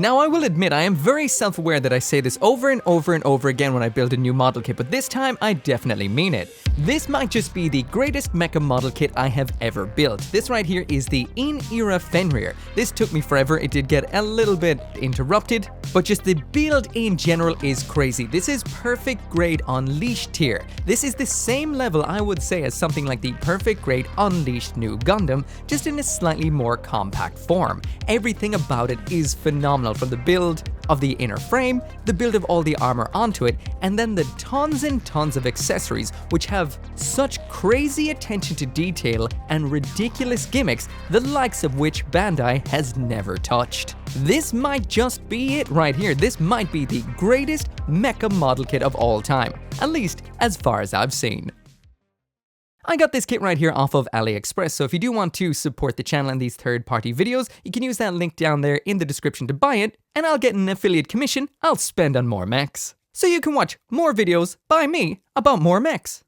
Now I will admit I am very self-aware that I say this over and over and over again when I build a new model kit, but this time I definitely mean it. This might just be the greatest mecha model kit I have ever built. This right here is the IN ERA Fenrir. This took me forever, it did get a little bit interrupted, but just the build in general is crazy. This is perfect grade Unleashed tier. This is the same level I would say as something like the perfect grade Unleashed new Gundam, just in a slightly more compact form. Everything about it is phenomenal, from the build of the inner frame, the build of all the armor onto it, and then the tons and tons of accessories which have such crazy attention to detail and ridiculous gimmicks, the likes of which Bandai has never touched. This might just be it right here. This might be the greatest mecha model kit of all time, at least as far as I've seen. I got this kit right here off of AliExpress, so if you do want to support the channel and these third-party videos, you can use that link down there in the description to buy it, and I'll get an affiliate commission I'll spend on more mechs. So you can watch more videos by me about more mechs.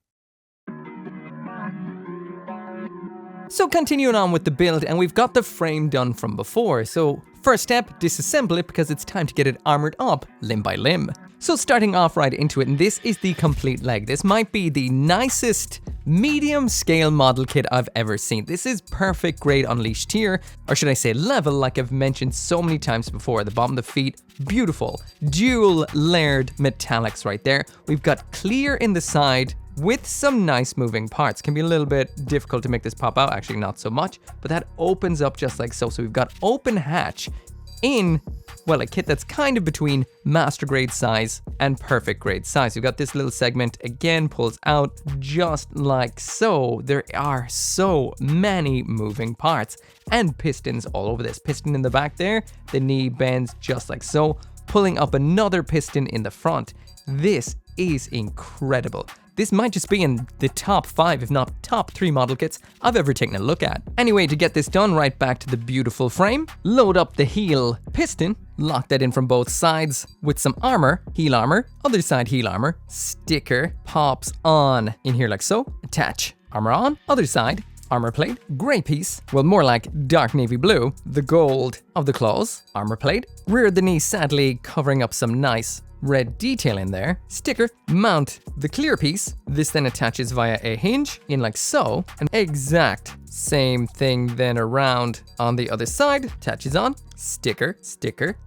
So continuing on with the build, and we've got the frame done from before, so first step, disassemble it because it's time to get it armored up limb by limb. So starting off right into it, and this is the complete leg. This might be the nicest medium scale model kit I've ever seen. This is perfect grade Unleashed tier, or should I say level, like I've mentioned so many times before. The bottom of the feet, beautiful, dual layered metallics right there. We've got clear in the side with some nice moving parts. Can be a little bit difficult to make this pop out, actually not so much, but that opens up just like so. So we've got open hatch in, well, a kit that's kind of between master grade size and perfect grade size. We've got this little segment, again, pulls out just like so. There are so many moving parts and pistons all over this. Piston in the back there, the knee bends just like so, pulling up another piston in the front. This is incredible. This might just be in the top 5, if not top 3 model kits I've ever taken a look at. Anyway, to get this done, right back to the beautiful frame, load up the heel piston, lock that in from both sides with some armor, heel armor, other side heel armor, sticker pops on in here like so, attach, armor on, other side, armor plate, gray piece, well more like dark navy blue, the gold of the claws, armor plate, rear of the knee sadly covering up some nice red detail in there, sticker, mount the clear piece. This then attaches via a hinge in like so, an exact same thing then around on the other side, attaches on, sticker,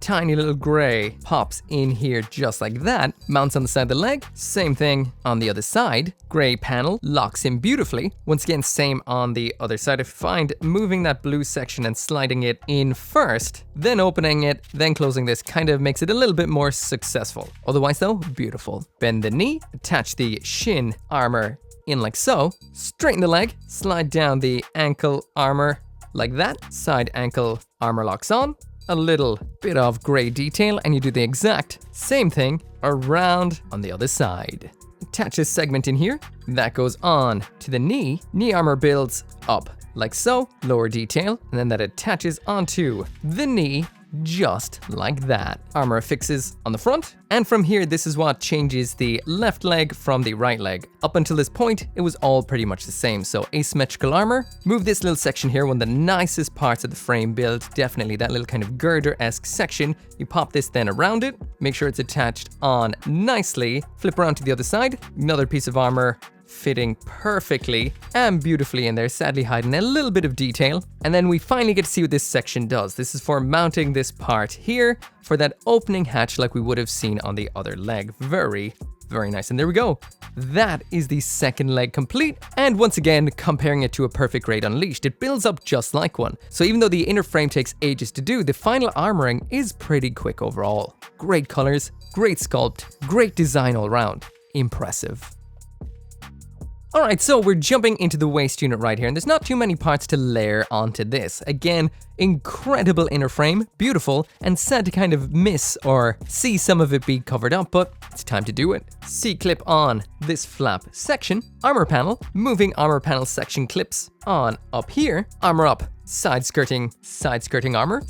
tiny little gray pops in here just like that, mounts on the side of the leg, same thing on the other side, gray panel locks in beautifully, once again same on the other side. I find moving that blue section and sliding it in first, then opening it, then closing this kind of makes it a little bit more successful. Otherwise though, beautiful. Bend the knee, attach the shin armor in like so, straighten the leg, slide down the ankle armor like that, side ankle armor locks on, a little bit of gray detail, and you do the exact same thing around on the other side. Attach this segment in here, that goes on to the knee, knee armor builds up like so, lower detail, and then that attaches onto the knee just like that. Armor affixes on the front, and from here this is what changes the left leg from the right leg. Up until this point it was all pretty much the same, so asymmetrical armor. Move this little section here, one of the nicest parts of the frame build, definitely that little kind of girder-esque section. You pop this then around it, make sure it's attached on nicely, flip around to the other side, another piece of armor fitting perfectly and beautifully in there, sadly hiding a little bit of detail. And then we finally get to see what this section does. This is for mounting this part here for that opening hatch like we would have seen on the other leg. Very nice. And there we go. That is the second leg complete. And once again, comparing it to a perfect grade Unleashed, it builds up just like one. So even though the inner frame takes ages to do, the final armoring is pretty quick overall. Great colors, great sculpt, great design all around. Impressive. Alright, so we're jumping into the waist unit right here, and there's not too many parts to layer onto this. Again, incredible inner frame, beautiful, and sad to kind of miss or see some of it be covered up, but it's time to do it. C-clip on this flap section, armor panel, moving armor panel section clips on up here, armor up, side skirting armor,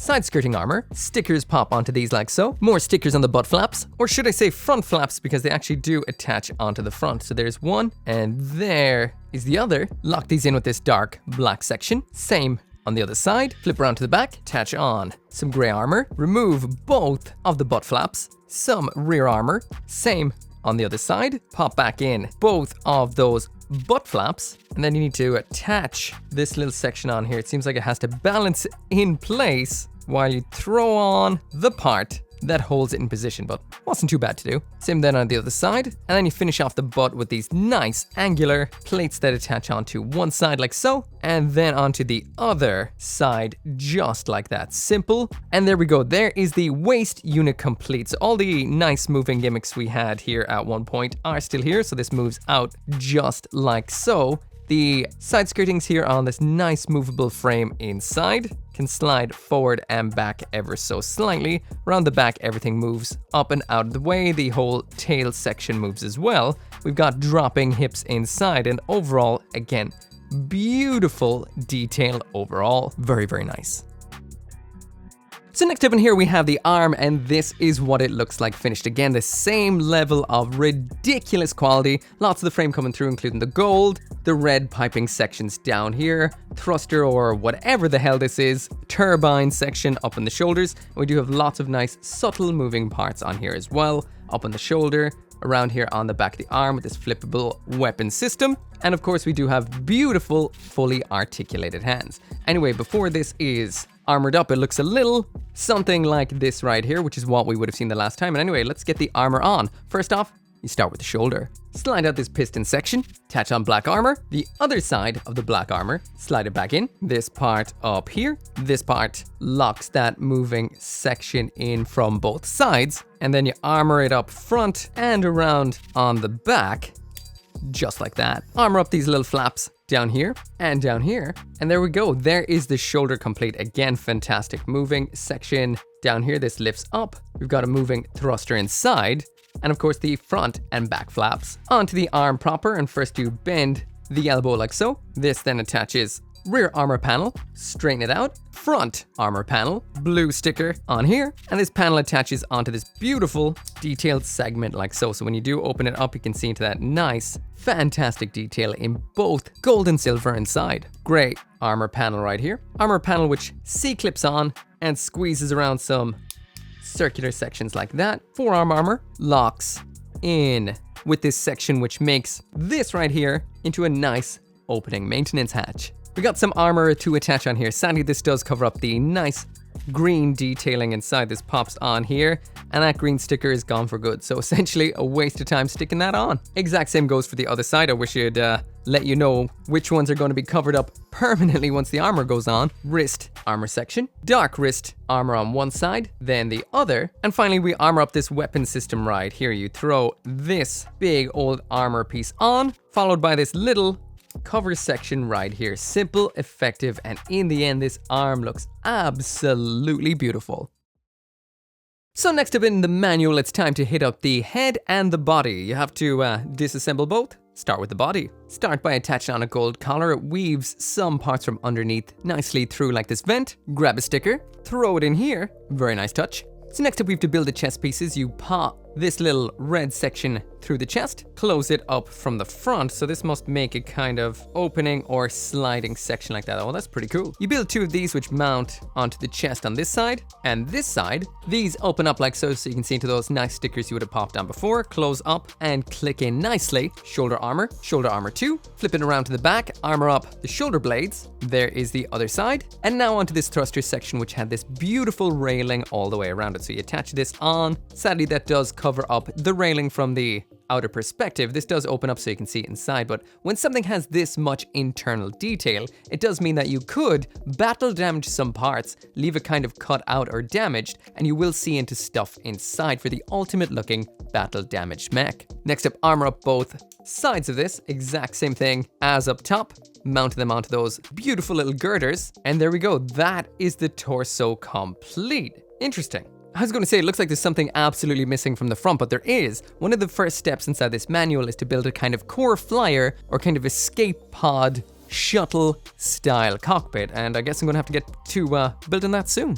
stickers pop onto these like so, more stickers on the butt flaps, or should I say front flaps because they actually do attach onto the front. So there's one, and there is the other. Lock these in with this dark black section, same on the other side, flip around to the back, attach on some gray armor, remove both of the butt flaps, some rear armor, same on the other side, pop back in both of those butt flaps, and then you need to attach this little section on here. It seems like it has to balance in place while you throw on the part that holds it in position, but wasn't too bad to do. Same then on the other side, and then you finish off the butt with these nice angular plates that attach onto one side like so, and then onto the other side just like that. Simple. And there we go. There is the waist unit complete. So all the nice moving gimmicks we had here at one point are still here, so this moves out just like so. The side skirtings here on this nice movable frame inside can slide forward and back ever so slightly. Around the back, everything moves up and out of the way. The whole tail section moves as well. We've got dropping hips inside, and overall, again, beautiful detail overall. Very, very nice. So next up in here we have the arm, and this is what it looks like finished. Again, the same level of ridiculous quality. Lots of the frame coming through, including the gold, the red piping sections down here, thruster or whatever the hell this is, turbine section up on the shoulders. And we do have lots of nice subtle moving parts on here as well, up on the shoulder, around here on the back of the arm with this flippable weapon system. And of course we do have beautiful, fully articulated hands. Anyway, before this is armored up, it looks a little something like this right here, which is what we would have seen the last time. And anyway, let's get the armor on. First off, you start with the shoulder. Slide out this piston section, attach on black armor. The other side of the black armor, slide it back in. This part up here. This part locks that moving section in from both sides. And then you armor it up front and around on the back, just like that. Armor up these little flaps down here and down here. And there we go. There is the shoulder complete. Again, fantastic moving section down here. This lifts up. We've got a moving thruster inside. And of course the front and back flaps. Onto the arm proper, and first you bend the elbow like so. This then attaches rear armor panel, straighten it out, front armor panel, blue sticker on here, and this panel attaches onto this beautiful detailed segment like so. So when you do open it up, you can see into that nice, fantastic detail in both gold and silver inside. Great armor panel right here. Armor panel which C-clips on and squeezes around some circular sections like that. Forearm armor locks in with this section which makes this right here into a nice opening maintenance hatch. We got some armor to attach on here. Sadly, this does cover up the nice green detailing inside. This pops on here, and that green sticker is gone for good. So essentially a waste of time sticking that on. Exact same goes for the other side. I wish I'd let you know which ones are going to be covered up permanently once the armor goes on. Wrist armor section, dark wrist armor on one side, then the other. And finally, we armor up this weapon system right here. You throw this big old armor piece on, followed by this little cover section right here. Simple, effective, and in the end, this arm looks absolutely beautiful. So next up in the manual, it's time to hit up the head and the body. You have to disassemble both. Start with the body. Start by attaching on a gold collar. It weaves some parts from underneath nicely through like this vent. Grab a sticker, throw it in here. Very nice touch. So next up, we have to build the chest pieces. You pop this little red section through the chest, close it up from the front. So this must make a kind of opening or sliding section like that. Oh, that's pretty cool. You build two of these which mount onto the chest on this side and this side. These open up like so, so you can see into those nice stickers you would have popped on before. Close up and click in nicely. Shoulder armor 2. Flip it around to the back, armor up the shoulder blades. There is the other side. And now onto this thruster section which had this beautiful railing all the way around it. So you attach this on. Sadly, that does cover up the railing from the outer perspective. This does open up so you can see it inside, but when something has this much internal detail, it does mean that you could battle damage some parts, leave it kind of cut out or damaged, and you will see into stuff inside for the ultimate looking battle damaged mech. Next up, armor up both sides of this, exact same thing as up top. Mount them onto those beautiful little girders, and there we go. That is the torso complete. Interesting. I was going to say, it looks like there's something absolutely missing from the front, but there is. One of the first steps inside this manual is to build a kind of core flyer or kind of escape pod shuttle style cockpit, and I guess I'm going to have to get to building that soon.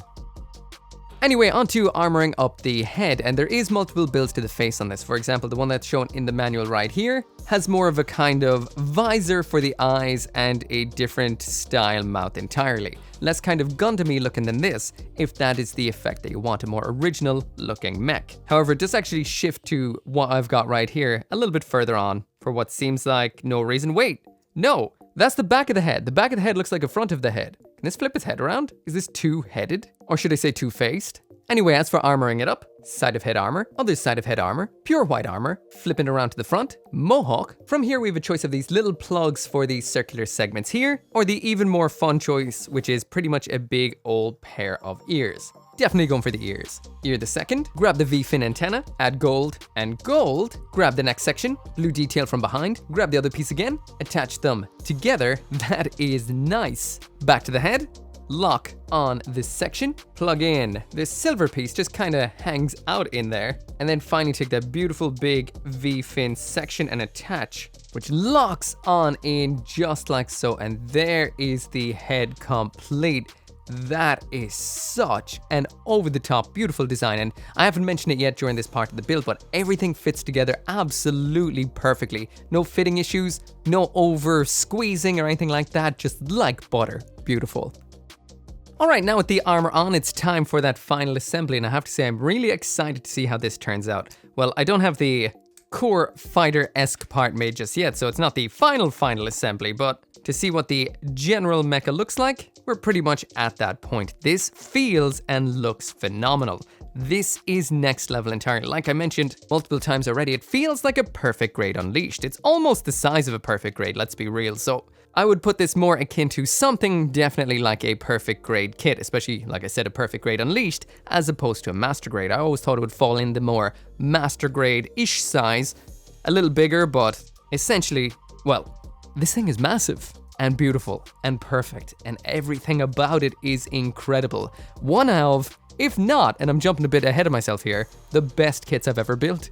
Anyway, onto armoring up the head, and there is multiple builds to the face on this. For example, the one that's shown in the manual right here has more of a kind of visor for the eyes and a different style mouth entirely. Less kind of Gundam-y looking than this, if that is the effect that you want, a more original looking mech. However, it does actually shift to what I've got right here a little bit further on for what seems like no reason. Wait, no, that's the back of the head. The back of the head looks like the front of the head. Can this flip its head around? Is this two-headed? Or should I say two-faced? Anyway, as for armoring it up, side of head armor, other side of head armor, pure white armor, flipping around to the front, mohawk. From here we have a choice of these little plugs for these circular segments here, or the even more fun choice, which is pretty much a big old pair of ears. Definitely going for the ears. Ear the second, grab the V-fin antenna, add gold and gold, grab the next section, blue detail from behind, grab the other piece again, attach them together. That is nice. Back to the head, lock on this section, plug in this silver piece, just kind of hangs out in there, and then finally take that beautiful big V-fin section and attach, which locks on in just like so, and there is the head complete. That is such an over-the-top beautiful design, and I haven't mentioned it yet during this part of the build, but everything fits together absolutely perfectly. No fitting issues, no over squeezing or anything like that, just like butter. Beautiful. Alright, now with the armor on, it's time for that final assembly, and I have to say I'm really excited to see how this turns out. Well, I don't have the core fighter-esque part made just yet, so it's not the final assembly, but to see what the general mecha looks like, we're pretty much at that point. This feels and looks phenomenal. This is next level entirely. Like I mentioned multiple times already, it feels like a perfect grade Unleashed. It's almost the size of a perfect grade, let's be real. So I would put this more akin to something definitely like a perfect grade kit, especially, like I said, a perfect grade Unleashed, as opposed to a master grade. I always thought it would fall in the more master grade-ish size, a little bigger, but essentially, well, this thing is massive and beautiful and perfect, and everything about it is incredible. One of, if not, and I'm jumping a bit ahead of myself here, the best kits I've ever built.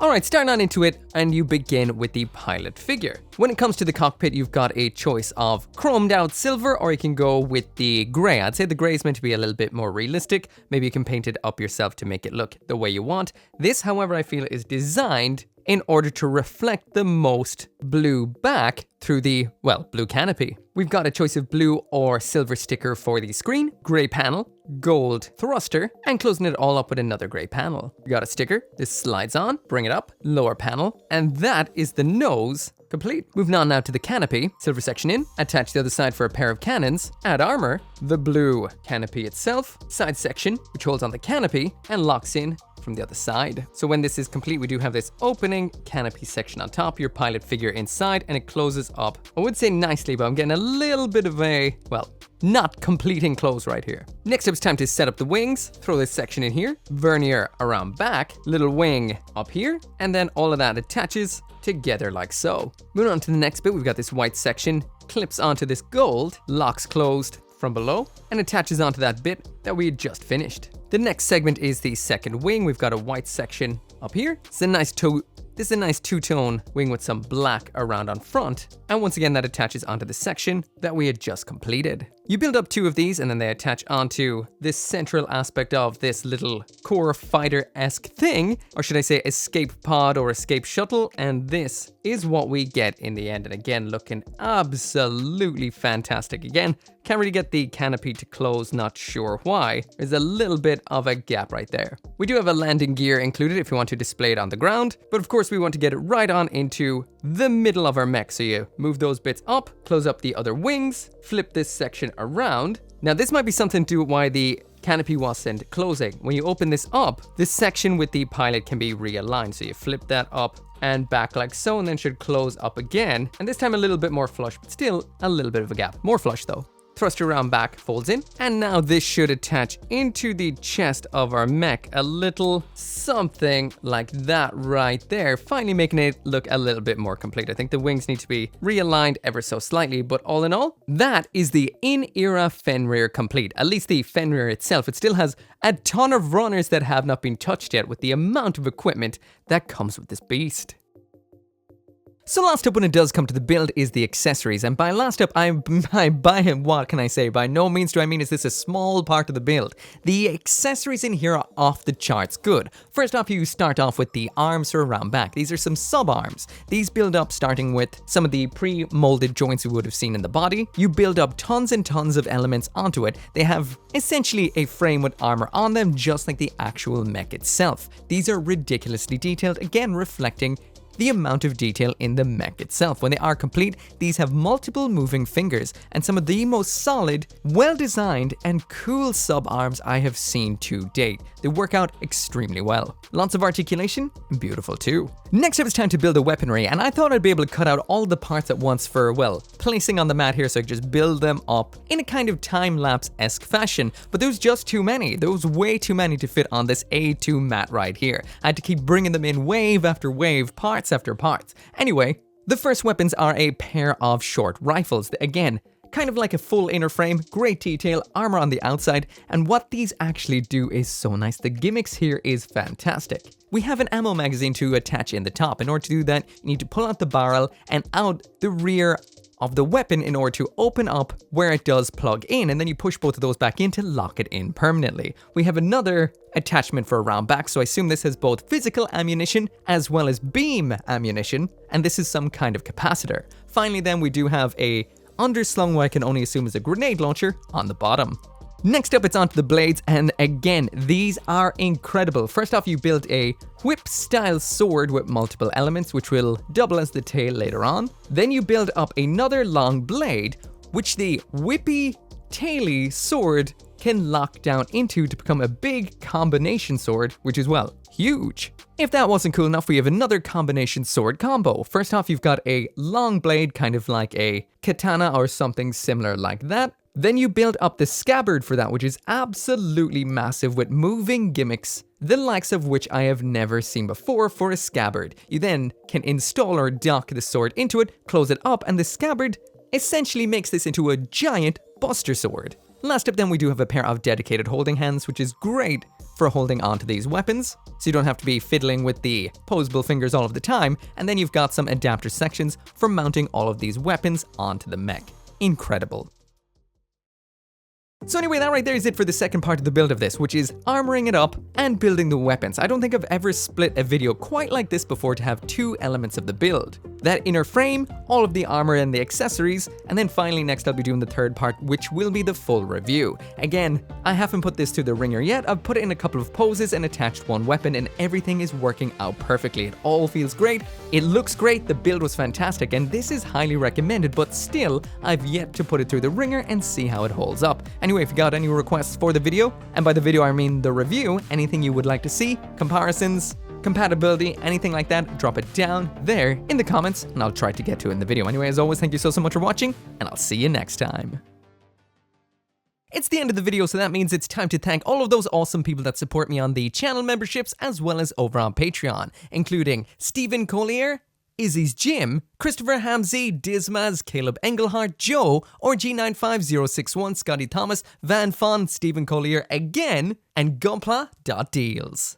Alright, starting on into it, and you begin with the pilot figure. When it comes to the cockpit, you've got a choice of chromed out silver, or you can go with the grey. I'd say the grey is meant to be a little bit more realistic. Maybe you can paint it up yourself to make it look the way you want. This, however, I feel is designed in order to reflect the most blue back through the, well, blue canopy. We've got a choice of blue or silver sticker for the screen, grey panel, gold thruster, and closing it all up with another grey panel. We got a sticker, this slides on, bring it up, lower panel, and that is the nose complete. Moving on now to the canopy, silver section in, attach the other side for a pair of cannons, add armor, the blue canopy itself, side section, which holds on the canopy and locks in from the other side. So when this is complete, we do have this opening canopy section on top, your pilot figure inside, and it closes up, I would say nicely, but I'm getting a little bit of a, well, not completing close right here. Next up, it's time to set up the wings. Throw this section in here, vernier around back, little wing up here, and then all of that attaches together like so. Moving on to the next bit, we've got this white section, clips onto this gold, locks closed from below, and attaches onto that bit that we had just finished. The next segment is the second wing. We've got a white section up here. This is a nice two-tone wing with some black around on front. And once again, that attaches onto the section that we had just completed. You build up two of these and then they attach onto this central aspect of this little core fighter-esque thing, or should I say escape pod or escape shuttle, and this is what we get in the end. And again, looking absolutely fantastic. Again, can't really get the canopy to close, not sure why. There's a little bit of a gap right there. We do have a landing gear included if you want to display it on the ground, but of course we want to get it right on into the middle of our mech. So you move those bits up, close up the other wings, flip this section around. Now this might be something to do with why the canopy wasn't closing. When you open this up, this section with the pilot can be realigned. So you flip that up and back like so, and then should close up again. And this time a little bit more flush, but still a little bit of a gap. More flush though. Thruster around back, folds in, and now this should attach into the chest of our mech, a little something like that right there, finally making it look a little bit more complete. I think the wings need to be realigned ever so slightly, but all in all, that is the IN ERA Fenrir complete. At least the Fenrir itself, it still has a ton of runners that have not been touched yet with the amount of equipment that comes with this beast. So last up when it does come to the build is the accessories, and by last up, what can I say? By no means do I mean is this a small part of the build. The accessories in here are off the charts good. First off, you start off with the arms for around back. These are some sub-arms. These build up starting with some of the pre-molded joints we would have seen in the body. You build up tons and tons of elements onto it. They have essentially a frame with armor on them, just like the actual mech itself. These are ridiculously detailed, again reflecting the amount of detail in the mech itself. When they are complete, these have multiple moving fingers and some of the most solid, well-designed, and cool sub-arms I have seen to date. They work out extremely well. Lots of articulation, beautiful too. Next up, it's time to build a weaponry, and I thought I'd be able to cut out all the parts at once for, well, placing on the mat here so I could just build them up in a kind of time-lapse-esque fashion, but there was just too many. There was way too many to fit on this A2 mat right here. I had to keep bringing them in wave after wave, parts after parts. Anyway, the first weapons are a pair of short rifles. Again, kind of like a full inner frame, great detail, armor on the outside, and what these actually do is so nice. The gimmicks here is fantastic. We have an ammo magazine to attach in the top. In order to do that, you need to pull out the barrel and out the rear of the weapon in order to open up where it does plug in, and then you push both of those back in to lock it in permanently. We have another attachment for around back, so I assume this has both physical ammunition as well as beam ammunition, and this is some kind of capacitor. Finally then, we do have a underslung what I can only assume is a grenade launcher on the bottom. Next up, it's onto the blades, and again, these are incredible. First off, you build a whip-style sword with multiple elements, which will double as the tail later on. Then you build up another long blade, which the whippy, taily sword can lock down into to become a big combination sword, which is, well, huge. If that wasn't cool enough, we have another combination sword combo. First off, you've got a long blade, kind of like a katana or something similar like that. Then you build up the scabbard for that, which is absolutely massive with moving gimmicks, the likes of which I have never seen before for a scabbard. You then can install or dock the sword into it, close it up, and the scabbard essentially makes this into a giant buster sword. Last up then, we do have a pair of dedicated holding hands, which is great for holding onto these weapons, so you don't have to be fiddling with the posable fingers all of the time, and then you've got some adapter sections for mounting all of these weapons onto the mech. Incredible. So anyway, that right there is it for the second part of the build of this, which is armoring it up and building the weapons. I don't think I've ever split a video quite like this before to have two elements of the build. That inner frame, all of the armor and the accessories, and then finally next I'll be doing the third part, which will be the full review. Again, I haven't put this to the ringer yet. I've put it in a couple of poses and attached one weapon, and everything is working out perfectly. It all feels great, it looks great, the build was fantastic, and this is highly recommended, but still, I've yet to put it through the ringer and see how it holds up. Anyway, if you got any requests for the video, and by the video I mean the review, anything you would like to see, comparisons, compatibility, anything like that, drop it down there in the comments and I'll try to get to it in the video. Anyway, as always, thank you so much for watching, and I'll see you next time. It's the end of the video, so that means it's time to thank all of those awesome people that support me on the channel memberships as well as over on Patreon, including Stephen Collier, Izzy's Jim, Christopher Hamzy, Dismaz, Caleb Engelhardt, Joe, RG95061, Scotty Thomas, Van Fon, Stephen Collier again, and gunpla.deals.